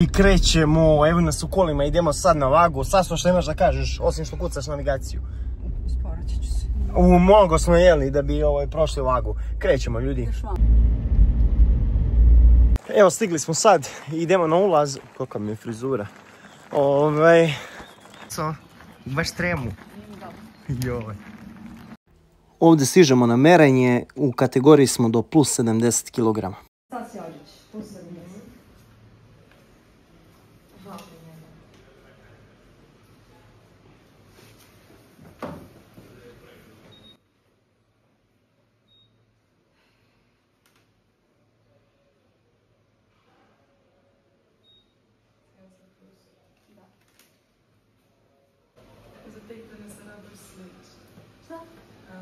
I krećemo, evo nas u kolima, idemo sad na vagu. Saso, što imaš da kažeš, osim što kucaš navigaciju? Sporaći ću se. Mnogo smo jeli da bi prošli vagu. Krećemo, ljudi. Evo, stigli smo sad, idemo na ulaz. Kolika mi je frizura. Baš tremu. Joj. Ovdje stižemo na merenje, u kategoriji smo do plus 70 kg. Sad si ođeć, plus 70.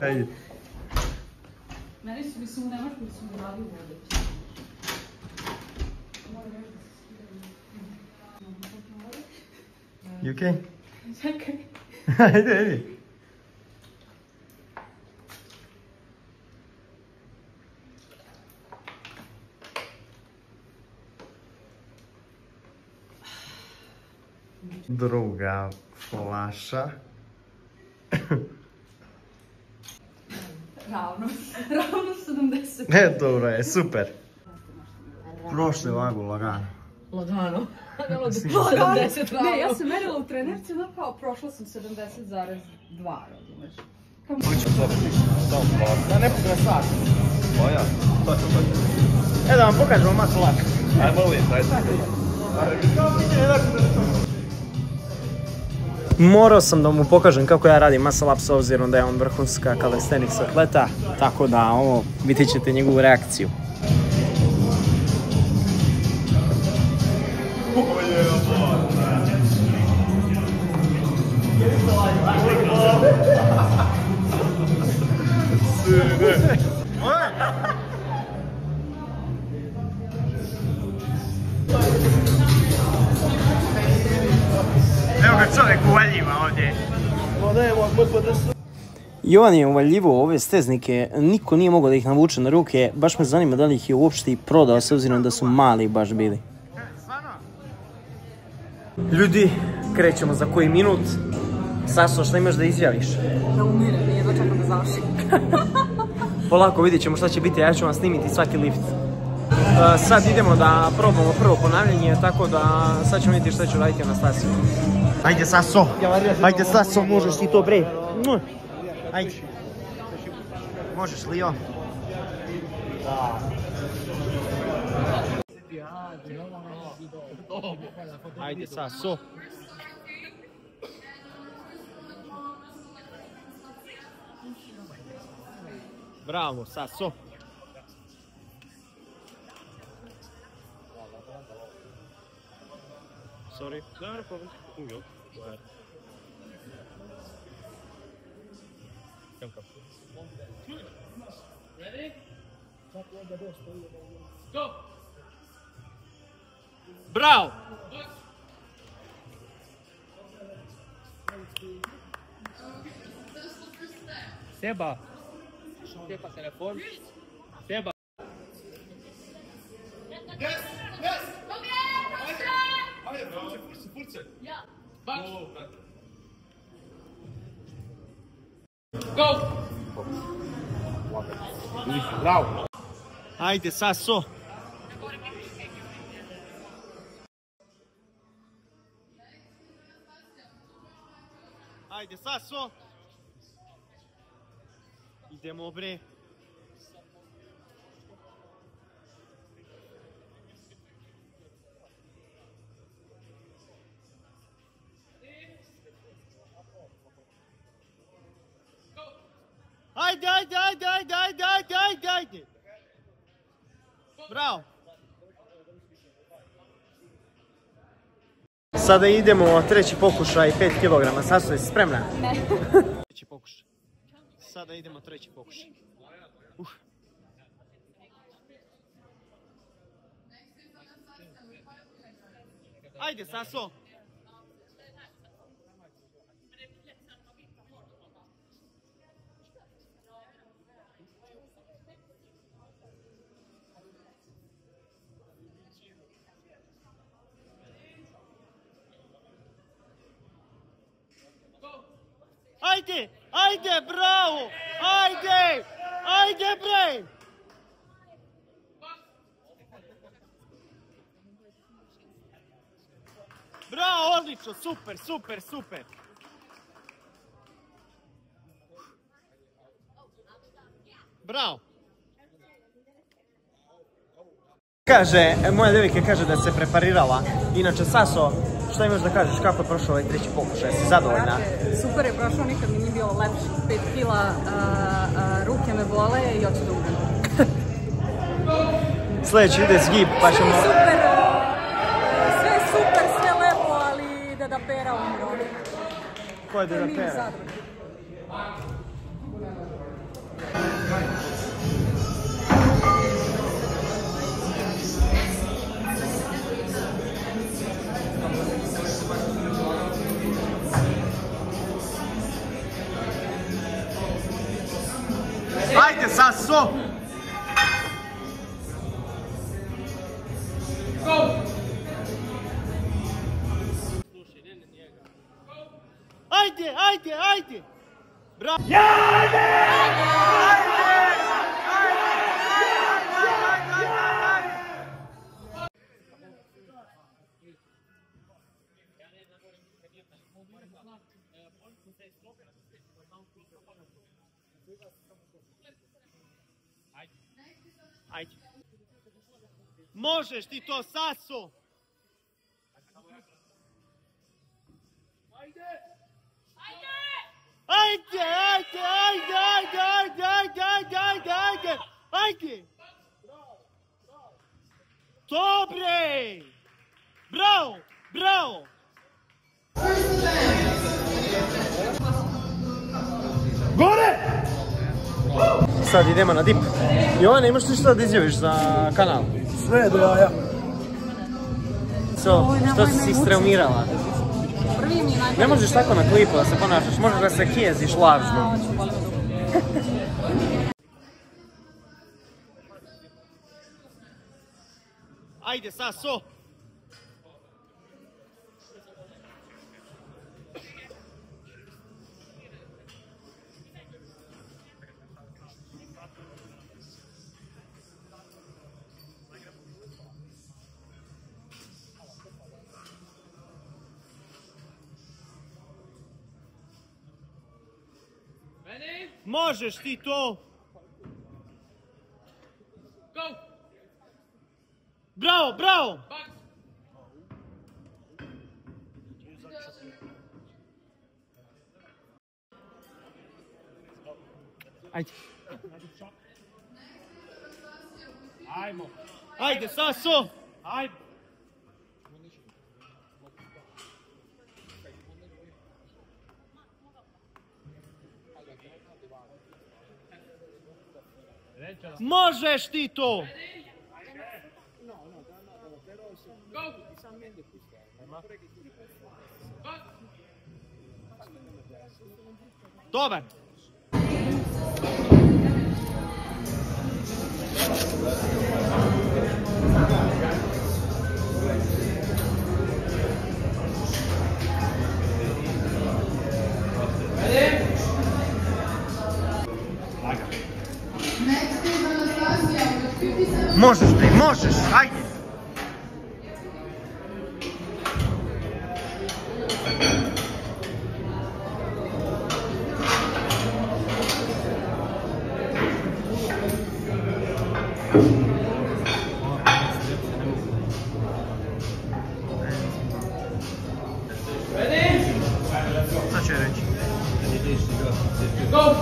Ajde. Meni su mi u Nemačkoj su mi radi vodeć. You okay? Čekaj. Ajde. Druga flaša. Ravno 70. Dobro je, super. Prošli vagu lagano. Lagano. Ne, ja sam merila u trenerci, no kao prošla sam 70,2, razumeš. Hoću dobiti. Da ne pogledaj sat. Moja, točno. Da vam pokažemo masu laka. Ajmo uvijek, ajde. Morao sam da mu pokažem kako ja radim muscle up s obzirom da je on vrhunska calisthenics atleta, tako da vidjet ćete njegovu reakciju. Evo ga čovjek uvaljiva ovdje. Jovan je uvaljivo ove steznike, niko nije mogao da ih navuče na ruke, baš me zanima da li ih je uopšte i prodao s obzirom da su mali baš bili. Ljudi, krećemo za koji minut. Saso, šta imaš da izjaviš? Da umirem, jedva čekam da završim. Polako vidjet ćemo šta će biti, ja ću vam snimiti svaki lift. Sad idemo da probamo prvo ponavljanje, tako da sad ćemo vidjeti šta ću raditi Anastasiju. Ajde Saso, ajde Saso, možeš ti to bre. Ajde. Možeš Lio. Ajde Saso. Bravo Saso. Sorry. No problem. Go. Go ahead. Come. Ready? Go. Bravo. Seba. Seba telefon. Seba. Yes. Forse. Ja. Go. Bravo. Ajde Saso. Ajde Saso. Idemo bre. Ajde. Bravo. Sada idemo treći pokušaj, 5 kg. Saso, jesi spremna? Ne. Treći pokušaj. Sada idemo treći pokušaj. Ajde, Saso. Ajde! Ajde, bravo! Ajde! Ajde, bre! Bravo, odlično, super, super, super. Bravo. Kaže, moja devojka kaže da se preparirala. Inače, Saso, šta imaš da kažeš, kako je prošao ovaj treći pokušaj? Si zadovoljna? Super je prošao, nikad mi nije bio lepši. 5 kila, ruke me bole i hoću da umrem. Sljedeći ide zgib, pa ćemo... Super, sve je super, sve lepo, ali Deda Pera umro. Ko je Deda Pera? Ajde, Saso! Ajde, ajde, ajde! Bravo! Ajde. Možeš ti to, Saso! Ajde! Ajde, ajde, ajde, ajde, ajde, ajde, ajde, ajde, ajde, ajde! Dobre! Bravo, bravo! Gore! Sad idemo na dip. Jovana, imaš li što da izjaviš za kanal? Sve do jaja. Što si streumirala? Ne možeš tako na klipu da se ponašaš, možeš da se kijeziš lažno. Ajde, Saso! Možeš ti to! Go! Bravo, bravo! Ajde! Ajmo! Ajde, Saso! Ajde! Možeš ti to! Dobar! Možeš ti, možeš, ajde! Šta će reći? Go!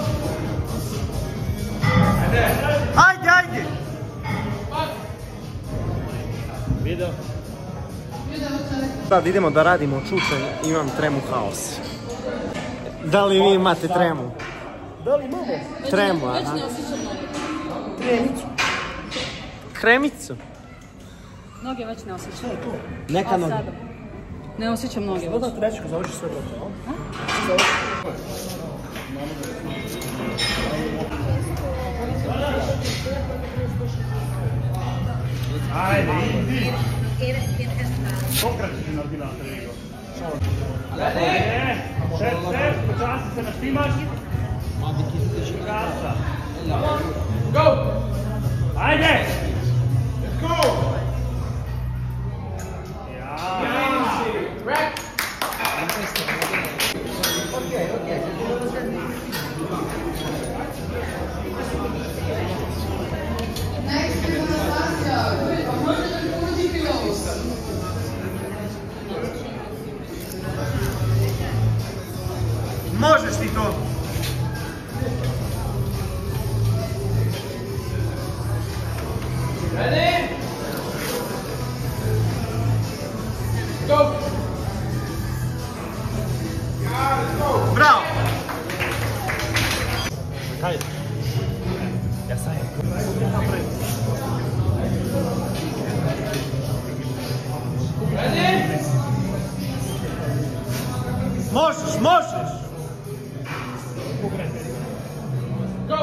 Ajde, ajde! Sad idemo da radimo čučanj, imam tremu haos. Da li vi imate tremu? Da li imamo? Tremu, aha. Već ne osjećam noge. Kremicu. Kremicu? Noge već ne osjećam. Neka noge. Ne osjećam noge već. Dodat rečku, završi sve gotovo. Ajde, idi! Pokrati ti naredila na treningu. Šef, počasi se naštimaš. Krasa. Go! Ajde! Let's go! Možeš ti to! Ready? Go! Bravo! Kaj? Ja sam je. Ready? Možeš, možeš! Go!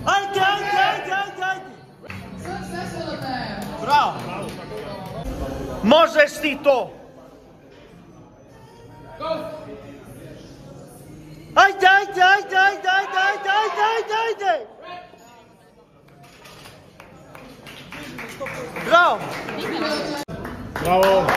Ajde, ajde, ajde, ajde, ajde! Bravo! Možeš ti to! Go! Ajde, ajde, ajde, ajde, ajde, ajde, ajde, ajde, ajde! Bravo! Bravo!